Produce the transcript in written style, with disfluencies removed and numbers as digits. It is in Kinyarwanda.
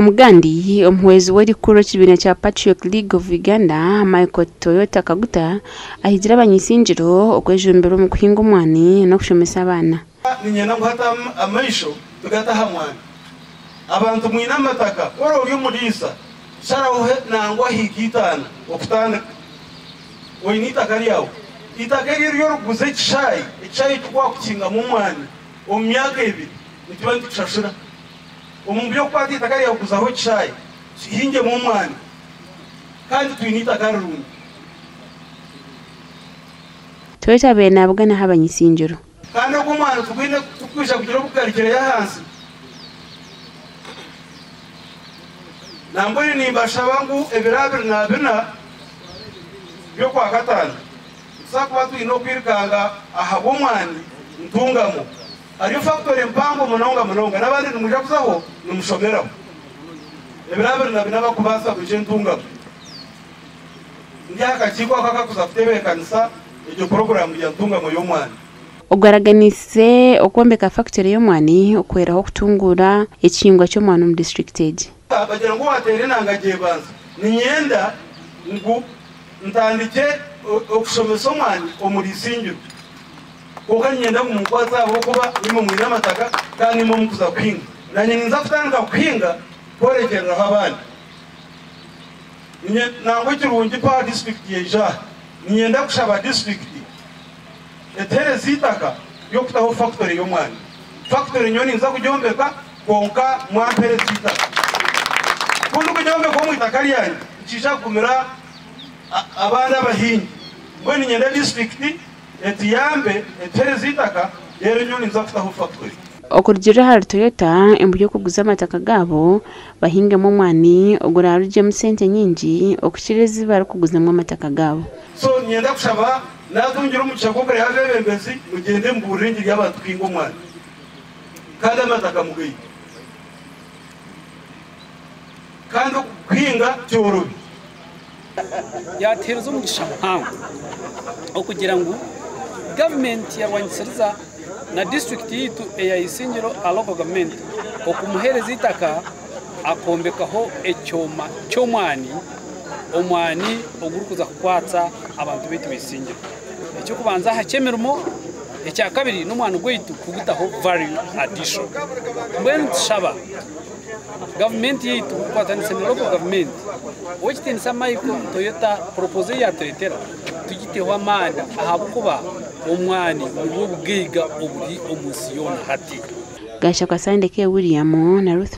Mugandi omwezi w'erikuru kibiina kya Patriot League of Uganda Michael Toyota Kaguta ahigira abanyisinjiro okwejumbira mu kuhinga omwani n'okushomesa abaana. Ninyenda guhata amaisho tugataha mwani abantu mwina amataka ora uri umulisa sharaho nangwa higitana okutandika oyina itaka lyawe itaka lyo ruguze icayi twakukinga mu mwani omyaka ebiri nikiba ndikushashura omuntu yo kwati itaka lyawe kuzaho icayi hinge mu mwani kandi twina itaka rungu. Toyota bena abugana habanyisinjiro kandi ko mwani tugwine tukwisha kugira bukarikire ya hansi namboni ni bashabangu ebirabir na bina byo kwa katana sakwa twino kwirikanga ahabo mwani ntungamo ari factory mpango munonga nabandi numuja kuzaho numushomeraho ebirabir na bina bakubasa kuje ntungamo ndiyaka kiko akakuza kutebe kanisa iyo program ya ntungamo yo mwani ogaraganise okwombeka factory yo mwani okweraho kutungura ekingwa cyo mwani mu district age bagira ngo watere nangagiye banza ninyenda ngo ntandike okushomesa omwani omurisinjiro kuko nyenda mu mukwaza abo kuba imo mwina amataka kandi imo mukuza kwinga nanye ninza kutandika kwinga korekerera abandi nango kirungi pa district yeja ninyenda kushaba district etere zitaka yo kutaho factory yo mwani factory nyoni nza kujombeka konka mwampere zitaka kundu kujombe ko mwitaka lyanyu cisha kumira abana bahinyi bweni nyenda district etiyambe etere zitaka yero nyoni nza kutaho factory okurgira hari Toyota embuye kuguza amataka gabo bahinga mu mwani ogura ruje mu sente nyingi okukirezi bari kuguzamwe amataka gabo. So nyenda kushaba natungira umucakokore yabebembezi mugende mburingi y'abantu kwingo mwani kandi amataka mugayi kandi kwinga cyorobi yatereza umugisha mpamvu okugira ngo government yarwanyisiriza na district yitu eyayisingiro a local government okumuhereza itaka akombekaho ecyoma cy'omwani omwani ogurukuza kukwatsa abantu bitu bisingiro ecyo kubanza hakemermo ecya kabiri n'omwani gwitu kugutaho value addition mbwen shaba government yitu kwatanise na local government okitinisa Michael Toyota propose ya tetera tugiteho amanda ahabukuba omwani ubwo bwiga oburi omusiyona hati Gasha Kasande ke William na Ruth